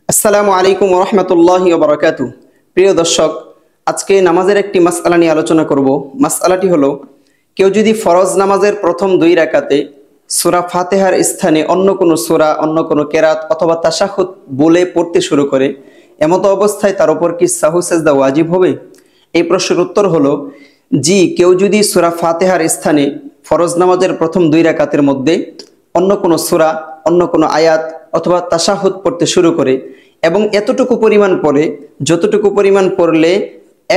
আসসালামু আলাইকুম ওয়া রাহমাতুল্লাহি ওয়া বারাকাতুহু। প্রিয় দর্শক, আজকে নামাজের একটি মাসআলা নিয়ে আলোচনা করব। মাসআলাটি হলো, কেউ যদি ফরজ নামাজের প্রথম 2 রাকাতে সূরা ফাতিহার স্থানে অন্য কোনো সূরা, অন্য কোনো কেরাত অথবা তাশাহুদ বলে পড়তে শুরু করে, এমত অবস্থায় তার উপর কি সাহু সেজদা ওয়াজিব হবে? এই প্রশ্নের উত্তর হলো জি। কেউ যদি সূরা ফাতিহার স্থানে ফরজ নামাজের প্রথম 2 রাকাতের মধ্যে অন্য কোনো সূরা, অন্য কোনো আয়াত অথবা তাশাহুদ পড়তে শুরু করে এবং এতটুকু পরিমাণ পড়ে যতটুকু পরিমাণ পড়লে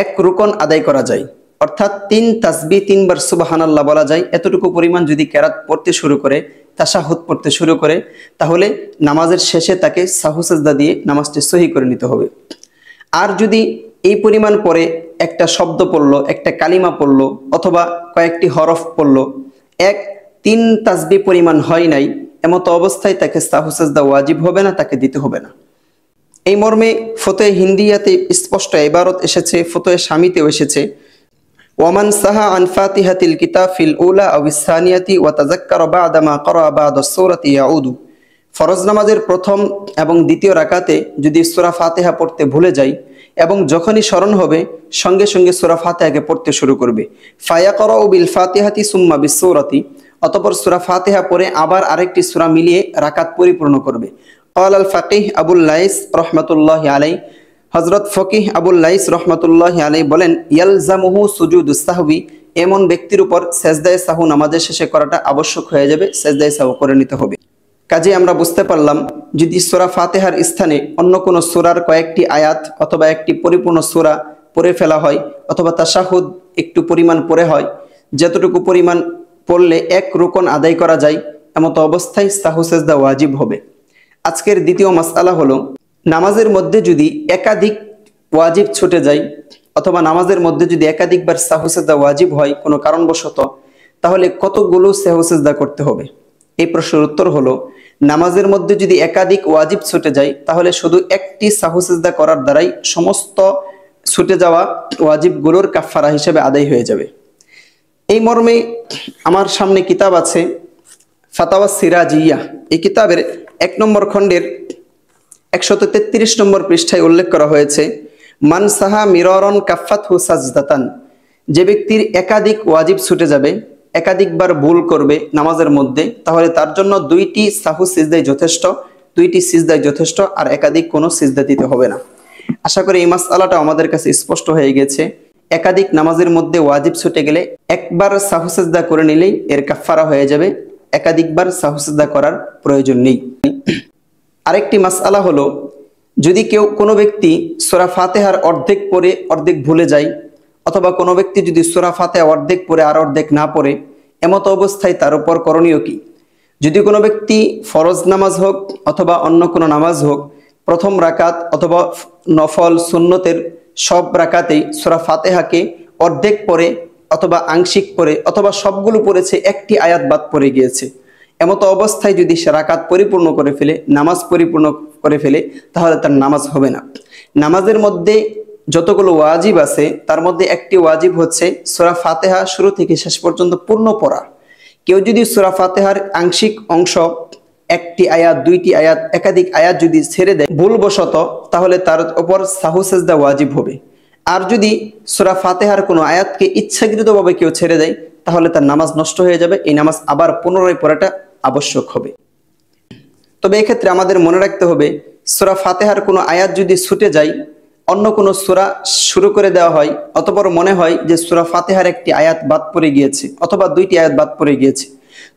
1 রুকন আদায় করা যায়, অর্থাৎ 3 তাসবিহ 3 বার সুবহানাল্লাহ বলা যায়, এতটুকু পরিমাণ যদি কেরাত পড়তে শুরু করে, তাশাহুদ পড়তে শুরু করে, তাহলে নামাজের শেষে তাকে সাহু সেজদা দিয়ে নামাজটি সহি করে নিতে হবে। আর যদি এই পরিমাণ পরে একটা শব্দ পড়লো, একটা কালিমা পড়লো অথবা কয়েকটি হরফ পড়লো, 3 তাসবিহ পরিমাণ হয় নাই, এমত অবস্থায় তাকে সাহু সেজদা ওয়াজিব হবে না, তাকে দিতে হবে না। এই মর্মে ফতোয়ে হিন্দিয়াতে স্পষ্ট ইবারত এসেছে, ফতোয়ে শামিতেও এসেছে, ওয়ামান সাহা আন ফাতিহাতিল কিতাব ফিল উলা আও ইসসানিয়াতি ওয়া তাযাক্কারা বা'দা মা ক্বারা বা'দা সূরাতি ইয়াউদু। ফরজ নামাজের প্রথম এবং দ্বিতীয় রাকাতে যদি সূরা ফাতিহা পড়তে ভুলে যায় এবং যখনই স্মরণ হবে সঙ্গে সঙ্গে সূরা ফাতিহাকে পড়তে শুরু করবে, ফায়াকরাউ বিল ফাতিহাতি সুম্মা বিস সূরাতি, অতঃপর সূরা ফাতিহা পড়ে আবার আরেকটি সূরা মিলিয়ে রাকাত পরিপূর্ণ করবে। قال الفقيه আবুল লাইস রাহমাতুল্লাহি আলাইহি, হযরত ফকিহ আবুল লাইস রাহমাতুল্লাহি আলাইহি বলেন, ইয়ালজামুহু সুজুদুস সাহবি, এমন ব্যক্তির উপর সেজদায়ে সাহু নামাজের শেষে করাটা আবশ্যক হয়ে যাবে, সেজদায়ে সাহু করে নিতে হবে। কাজে আমরা বুঝতে পারলাম, যদি সূরা ফাতিহার স্থানে অন্য কোনো সূরার কয়েকটি আয়াত অথবা একটি পরিপূর্ণ সূরা পড়ে ফেলা হয় অথবা তাশাহুদ একটু পরিমাণ পড়ে হয়, যতটুকু পরিমাণ পড়লে 1 রুকন আদায় করা যায়, এমত অবস্থায় সাহু সেজদা ওয়াজিব হবে। আজকের দ্বিতীয় মাসআলা হলো, নামাজের মধ্যে যদি একাধিক ওয়াজিব ছুটে যায় অথবা নামাজের মধ্যে যদি একাধিকবার সাহু সেজদা ওয়াজিব হয় কোনো কারণবশত, তাহলে কতগুলো সাহু সেজদা করতে হবে? এই প্রশ্নের উত্তর হলো, নামাজের মধ্যে যদি একাধিক ওয়াজিব ছুটে যায় তাহলে শুধু একটি সাহু সেজদা করার দ্বারাই সমস্ত ছুটে যাওয়া ওয়াজিবগুলোর কাফারা হিসেবে আদায় হয়ে যাবে। এই মর্মে আমার সামনে কিতাব আছে ফাতাওয়া সিরাজিয়া। এই কিতাবের 1 নম্বর খণ্ডের 133 নম্বর পৃষ্ঠায় উল্লেখ করা হয়েছে, মান সাহা মিররন কাফাতহু সাজদাতান, যে ব্যক্তির একাধিক ওয়াজিব ছুটে যাবে, একাধিকবার ভুল করবে নামাজের মধ্যে, তাহলে তার জন্য 2টি সাহু সিজদাই যথেষ্ট, 2টি সিজদাই যথেষ্ট, আর একাধিক কোনো সিজদা দিতে হবে না। আশা করি এই মাসআলাটা আমাদের কাছে স্পষ্ট হয়ে গেছে। একাধিক নামাজের মধ্যে ওয়াজিব ছুটে গেলে একবার সাহু সিজদা করে নিলেই এর কাফারা হয়ে যাবে, একাধিকবার সাহু সিজদা করার প্রয়োজন নেই। আরেকটি মাসআলা হলো, যদি কোনো ব্যক্তি সূরা ফাতিহার অর্ধেক পড়ে অর্ধেক ভুলে যায় অথবা কোনো ব্যক্তি যদি সূরা ফাতিহা অর্ধেক পড়ে আর অর্ধেক না পড়ে, এমত অবস্থায় তার উপর করণীয় কি? যদি কোনো ব্যক্তি ফরজ নামাজ হোক অথবা অন্য কোনো নামাজ হোক, প্রথম রাকাত অথবা নফল সুন্নতের সব রাকাতেই সূরা ফাতিহাকে অর্ধেক পড়ে অথবা আংশিক পড়ে অথবা সবগুলো পড়েছে, একটি আয়াত বাদ পড়ে গিয়েছে, এমত অবস্থায় যদি সে রাকাত পরিপূর্ণ করে ফেলে, নামাজ পরিপূর্ণ করে ফেলে, তাহলে তার নামাজ হবে না। নামাজের মধ্যে যতগুলো ওয়াজিব আছে তার মধ্যে একটি ওয়াজিব হচ্ছে সূরা ফাতিহা শুরু থেকে শেষ পর্যন্ত পূর্ণ পড়া। কেউ যদি সূরা ফাতিহার আংশিক অংশ, একটি আয়াত, 2টি আয়াত, একাধিক আয়াত যদি ছেড়ে দেয় ভুলবশত, তাহলে তার উপর সাহু সেজদা ওয়াজিব হবে। আর যদি সূরা ফাতিহার কোনো আয়াতকে ইচ্ছাকৃতভাবে কেউ ছেড়ে দেয়, তাহলে তার নামাজ নষ্ট হয়ে যাবে, এই নামাজ আবার পুনরায় পড়াটা আবশ্যক হবে। তবে এক্ষেত্রে আমাদের মনে রাখতে হবে, সূরা ফাতিহার কোনো আয়াত যদি ছুটে যায়, অন্য কোনো সূরা শুরু করে দেওয়া হয়, অতঃপর মনে হয় যে সূরা ফাতিহার একটি আয়াত বাদ পড়ে গিয়েছে অথবা 2টি আয়াত বাদ পড়ে গিয়েছে,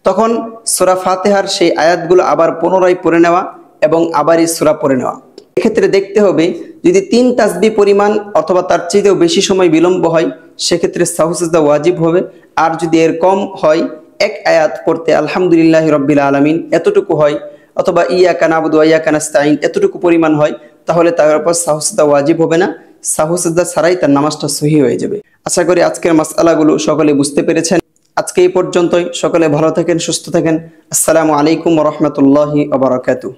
তখন সূরা ফাতিহার সেই আয়াতগুলো আবার পুনরায় পড়ে নেওয়া এবং আবারই সূরা পড়ে নেওয়া। এক্ষেত্রে দেখতে হবে, যদি 3 তাসবিহ পরিমাণ অথবা তার চেয়েও বেশি সময় বিলম্ব হয়, সেক্ষেত্রে সাহু সিজদা ওয়াজিব হবে। আর যদি এর কম হয়, 1 আয়াত পড়তে আলহামদুলিল্লাহি রাব্বিল আলামিন এতটুকু হয় অথবা ইয়াকা নাবুদু ওয়া ইয়াকা নাস্তাইন এতটুকু পরিমাণ হয়, তাহলে তার উপর সাহু সিজদা ওয়াজিব হবে না, সাহু সিজদা ছাড়াই তার নামাজটা সহি হয়ে যাবে। আশা করি আজকের মাসআলাগুলো সকলে বুঝতে পেরেছেন। আজকে এই পর্যন্তই। সকলে ভালো থাকেন, সুস্থ থাকেন। আসসালামু আলাইকুম ওয়া রাহমাতুল্লাহি ওয়া বারাকাতুহু।